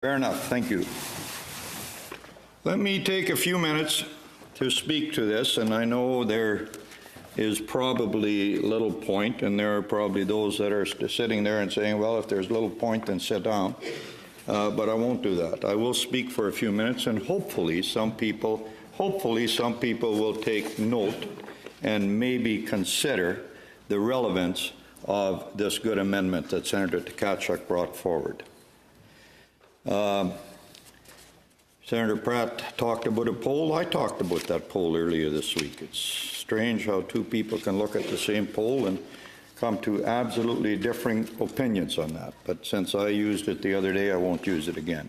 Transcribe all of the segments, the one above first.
Fair enough. Thank you. Let me take a few minutes to speak to this, and I know there is probably little point, and there are probably those that are sitting there and saying, well, if there's little point, then sit down. But I won't do that. I will speak for a few minutes, and hopefully some people will take note and maybe consider the relevance of this good amendment that Senator Tkachuk brought forward. Senator Pratt talked about a poll. I talked about that poll earlier this week. It's strange how two people can look at the same poll and come to absolutely differing opinions on that. But since I used it the other day, I won't use it again.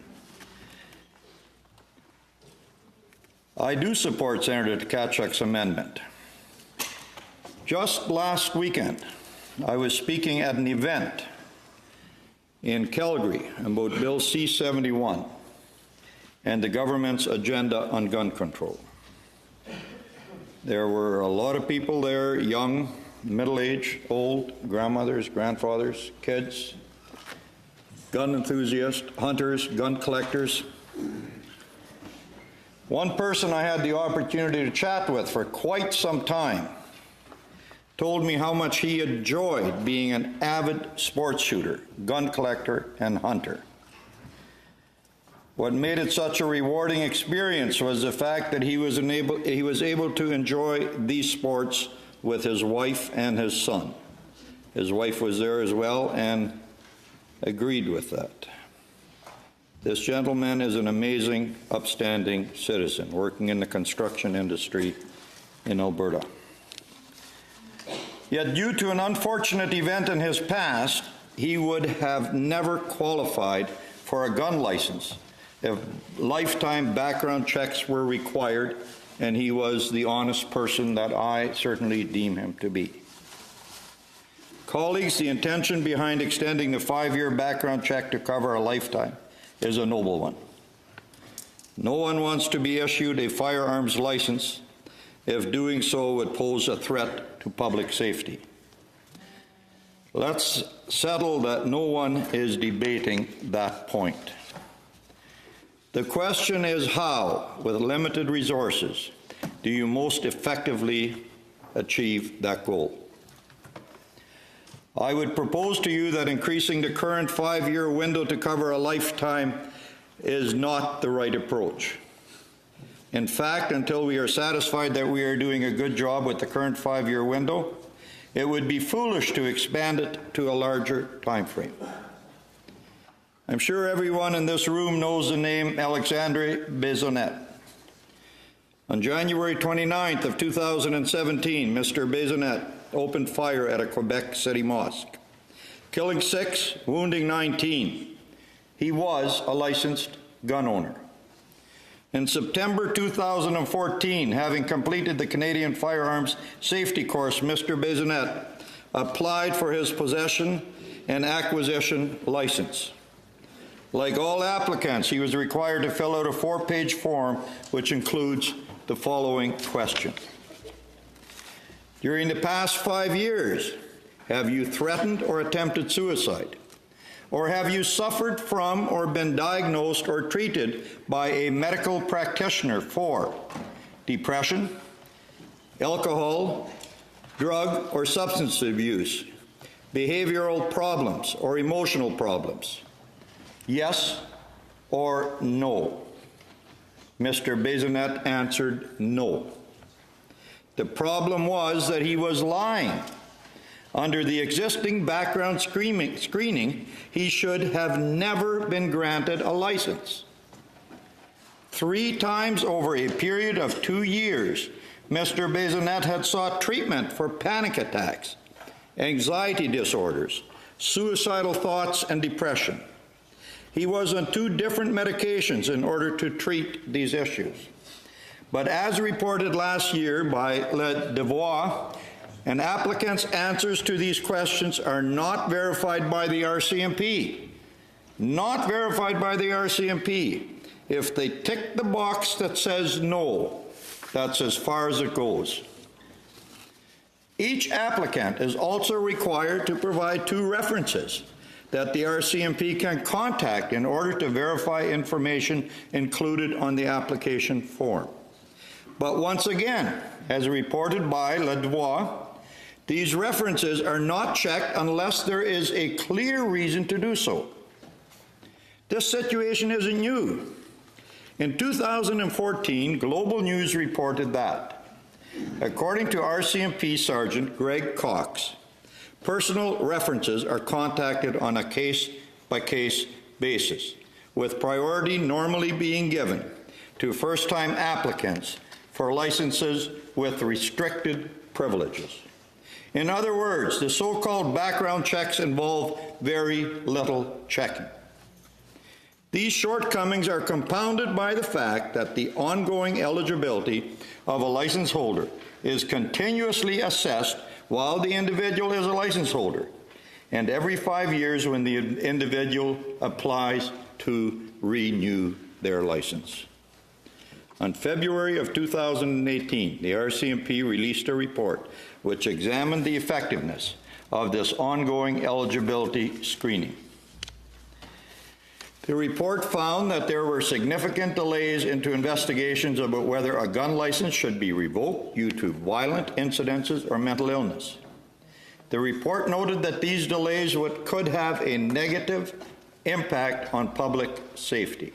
I do support Senator Tkachuk's amendment. Just last weekend, I was speaking at an event in Calgary about Bill C-71 and the government's agenda on gun control. There were a lot of people there, young, middle-aged, old, grandmothers, grandfathers, kids, gun enthusiasts, hunters, gun collectors. One person I had the opportunity to chat with for quite some time told me how much he enjoyed being an avid sports shooter, gun collector, and hunter. What made it such a rewarding experience was the fact that he was able to enjoy these sports with his wife and his son. His wife was there as well and agreed with that. This gentleman is an amazing, upstanding citizen working in the construction industry in Alberta. Yet due to an unfortunate event in his past, he would have never qualified for a gun license if lifetime background checks were required, and he was the honest person that I certainly deem him to be. Colleagues, the intention behind extending the 5-year background check to cover a lifetime is a noble one. No one wants to be issued a firearms license if doing so would pose a threat to public safety. Let's settle that no one is debating that point. The question is how, with limited resources, do you most effectively achieve that goal? I would propose to you that increasing the current 5-year window to cover a lifetime is not the right approach. In fact, until we are satisfied that we are doing a good job with the current 5-year window, it would be foolish to expand it to a larger time frame. I'm sure everyone in this room knows the name Alexandre Baisonnet. On January 29th of 2017, Mr. Baisonnet opened fire at a Quebec City mosque, killing 6, wounding 19. He was a licensed gun owner. In September 2014, having completed the Canadian Firearms Safety Course, Mr. Baisonnet applied for his possession and acquisition license. Like all applicants, he was required to fill out a 4-page form which includes the following question. During the past 5 years, have you threatened or attempted suicide? Or have you suffered from or been diagnosed or treated by a medical practitioner for depression, alcohol, drug or substance abuse, behavioral problems or emotional problems? Yes or no? Mr. Baisonnet answered no. The problem was that he was lying. Under the existing background screening, he should have never been granted a license. 3 times over a period of 2 years, Mr. Baisonnet had sought treatment for panic attacks, anxiety disorders, suicidal thoughts, and depression. He was on 2 different medications in order to treat these issues. But as reported last year by Le Devoir, an applicant's answers to these questions are not verified by the RCMP. Not verified by the RCMP. If they tick the box that says no, that's as far as it goes. Each applicant is also required to provide 2 references that the RCMP can contact in order to verify information included on the application form. But once again, as reported by Le Devoir, these references are not checked unless there is a clear reason to do so. This situation isn't new. In 2014, Global News reported that, according to RCMP Sergeant Greg Cox, personal references are contacted on a case-by-case basis, with priority normally being given to first-time applicants for licenses with restricted privileges. In other words, the so-called background checks involve very little checking. These shortcomings are compounded by the fact that the ongoing eligibility of a license holder is continuously assessed while the individual is a license holder, and every 5 years when the individual applies to renew their license. On February of 2018, the RCMP released a report which examined the effectiveness of this ongoing eligibility screening. The report found that there were significant delays into investigations about whether a gun license should be revoked due to violent incidences or mental illness. The report noted that these delays could have a negative impact on public safety.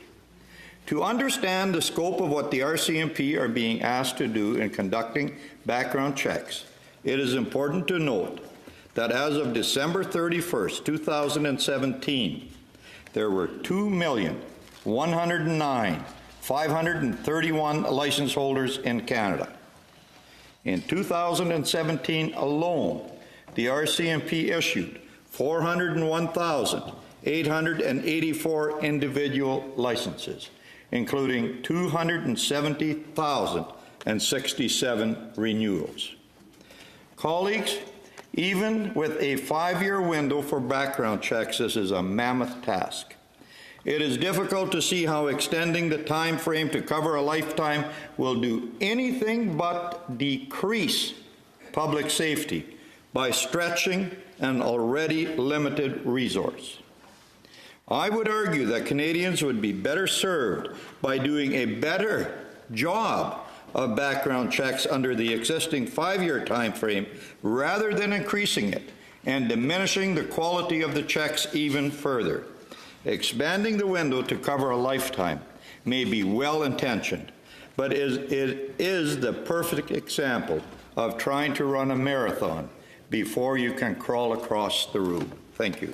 To understand the scope of what the RCMP are being asked to do in conducting background checks, it is important to note that as of December 31st, 2017, there were 2,109,531 license holders in Canada. In 2017 alone, the RCMP issued 401,884 individual licenses, including 270,067 renewals. Colleagues, even with a 5-year window for background checks, this is a mammoth task. It is difficult to see how extending the time frame to cover a lifetime will do anything but decrease public safety by stretching an already limited resource. I would argue that Canadians would be better served by doing a better job of background checks under the existing 5-year time frame rather than increasing it and diminishing the quality of the checks even further. Expanding the window to cover a lifetime may be well-intentioned, but it is the perfect example of trying to run a marathon before you can crawl across the room. Thank you.